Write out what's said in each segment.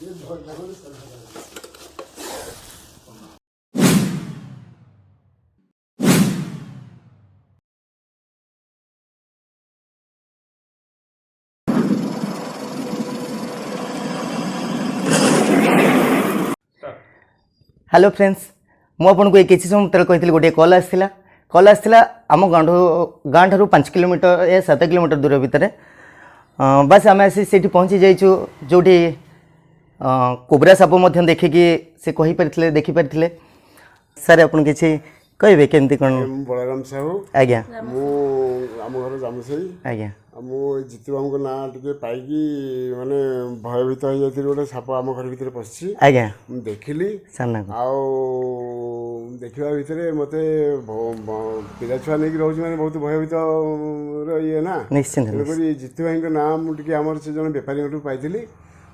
Hello friends मुझे किसी समय तक कही गोटे कल आसाला आम गाँ ठार 5 किलोमीटर या 7 किलोमीटर दूर भितर बस आम आसी से पहुँची जाइचु जो कोबरा साप देखिकी से कही पारे देखिपारे सर आप किसी कहे केमती कौन बलराम साहू आज्ञा आम घर जामुसई आज्ञा जितु बाबू ना टे पाई माने भयभीत हो जाती गोटे साप आम घर भीतर पशि आज्ञा देखिली सामना देखा भितर मत पिला छुआ नहीं रोज मैंने बहुत भयभीत ये ना निश्चिंत जितु भाई ना मुझे आमर से जन बेपारी पाई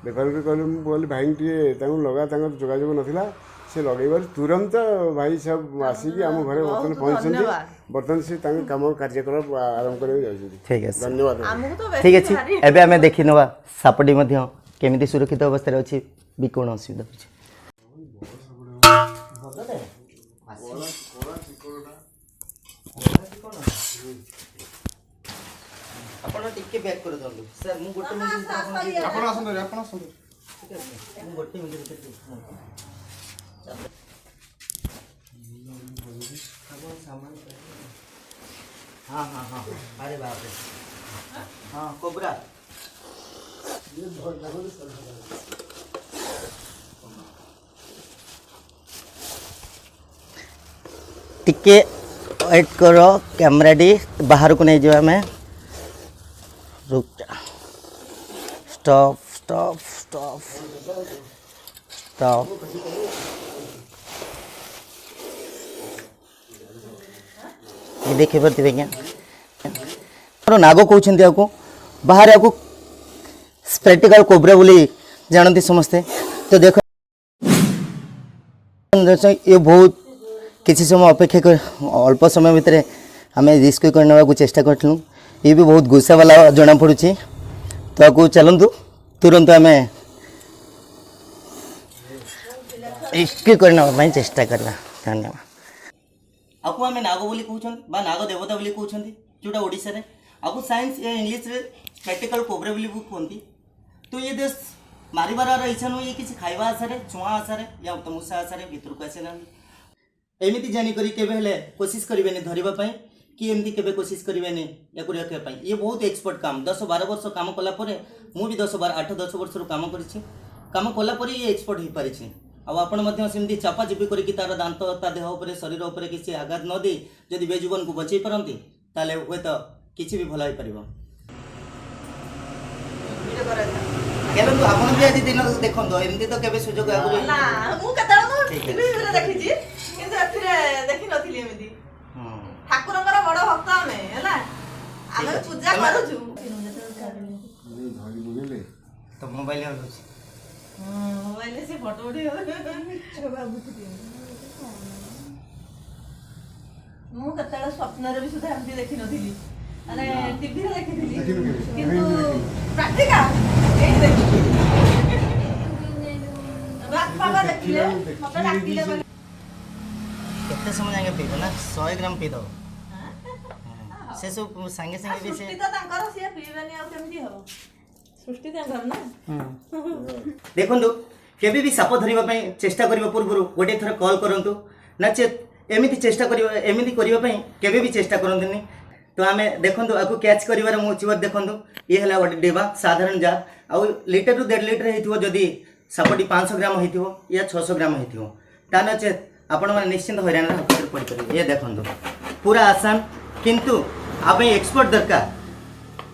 बेपारी कहली भाई टे लगा जोगाजोग नाला से लगे तुरंत भाई सब आसिक आम घर बर्तन पहुँचती बर्तन से कम कार्यक्रम आरंभ कर ठीक है धन्यवाद ठीक अच्छे एवं आम देखी ना सापटी केमी सुरक्षित अवस्था अच्छी भी कौन असुविधा आपण टिके बैक कर दंतु सर मु गोटे मिनिट आपण आसन रे आपण आसन मु गोटे मिनिट हाँ हाँ हाँ अरे बाप रे हाँ कोबरा टिके वेट करो कैमरा डी बाहर को नहीं जावा मैं रुक जा स्टॉप स्टॉप स्टॉप स्टॉप ये देखे पारे क्या नाग कहते आपको बाहर आपको स्प्रेटिकल कोबरा बोली जानते समस्ते तो देखो ये बहुत किसी समय अपेक्षा कर अल्प समय भितर आम रिस्क करने को चेष्टा करूँ ये भी बहुत गुस्सा वाला जना पड़ी तो आपको चलतु तुरंत आम रिस्क करने चेष्टा करना धन्यवाद आपको आम नाग बोली कहते नाग देवता बोली कहते जोटा ओडिशा रे आपको साइंस या इंग्लिश रे प्रैक्टिकल कोबरा बोली कहते तो ये देश मारिबार इच्छा नुह ये किसी खाइबा आशारे छुआ आशारे या तमुषा आशारे भितर को आसे ना एमती जानिक कोशिश करेंगे धरवाई कि एमती केवे कोशिश करेंगे या रखापी ये बहुत एक्सपर्ट काम 10-12 वर्ष काम कलापर मुझे 8-10 वर्ष काम काम कलापर ये एक्सपर्ट हो पारी आपड़ी चापा चुपी कर तार दांत ता देह उपर शरीर उपर किसी आघात न दे जदि बेजुबन को बचे पारती ताले हे तो किसी भी भल हो पार आप भी आज दिन देखो एमती तो केवे सुजोग ठाकुर बड़ भक्त आम पूजा करूँ तो मोबाइल मोबाइल से फोटो उठे मुझे स्वप्न भी सुधा एमती देखी नी माने टीवी रे देखी किंतु प्रैक्टिकल एही देखी बात बाबा देखिले मते डाकिले केते समय जाके पीबो ना 100 ग्राम पी दो से सब संगे संगे भी से सुष्टि तो तांकर से पीबेनी आ केमती हो सुष्टि तांकर ना देखंतु केबे भी साप धरिबा पई चेष्टा करिबा पूर्व गोटे थर कॉल करंतु नचे एमिति चेष्टा करिबा एमिति करिबा पई केबे भी चेष्टा करंतनी तो आमे देखंतु आकु कैच करिवार मु चिवर देखंतु ये हला गोटे डेबा साधारण जार आ लीटर टू 1.5 लीटर हेतिवो जदी सापटी 500 ग्राम हेतिवो या 600 ग्राम हेतिवो ता नचे आपण माने निश्चिंत हैरान हाथ पड़ पारे ये देखंतु पूरा आसान किंतु आप एक्सपर्ट दरकार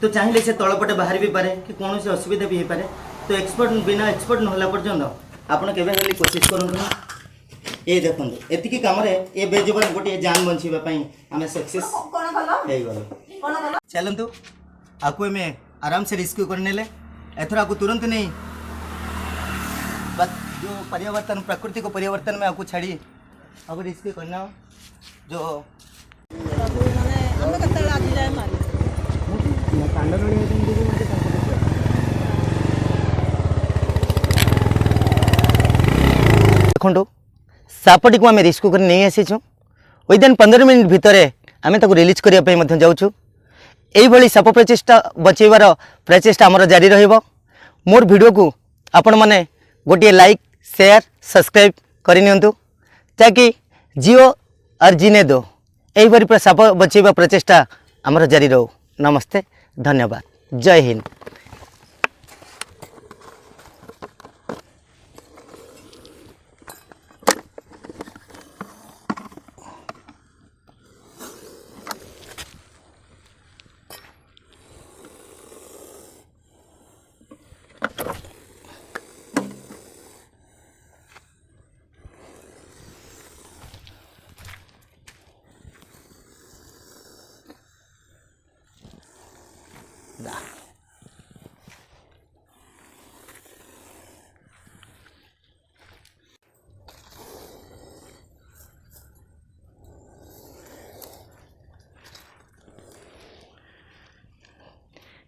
तो चाहिए से तलपटे बाहर भी पारे कि कौन से असुविधा भी हो पारे तो एक्सपर्ट बिना एक्सपर्ट নহला पर्यंत आपण केबे हेली कोशिश करंतु ये देखंतु एतिकी काम रे ए बेजुबान गोटे जान बंचीबा पई हमें सक्सेस कोन कलो हे गलो कोन कलो चलंतु आकु में आराम से रेस्क्यू करने ले एथर आकु तुरंत नहीं बस जो परिवर्तन प्रकृति को परिवर्तन में आकु छाड़ी आकु रेस्क्यू करना जो माने हम कते आज जाए मारी कांडा देखो सापटी को आम रेस्क्यू कर नहीं आसीचु विदिन 15 मिनिट भितर आम रिलीज करने जाऊँ। यही साप प्रचेषा बचेबार प्रचेषा आमर जारी रहिबो। मोर वीडियो को आपण मैंने गोटे लाइक शेयर सब्सक्राइब करनी ताकि जियो और जीने दो यही साप बचेबा प्रचेषा आमर जारी रहो। नमस्ते, धन्यवाद, जय हिंद।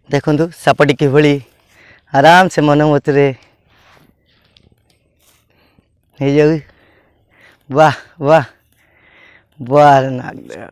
देखु सापटी किभली आराम से मन मतरे हो जाऊ। वाह वाह वाह नाग।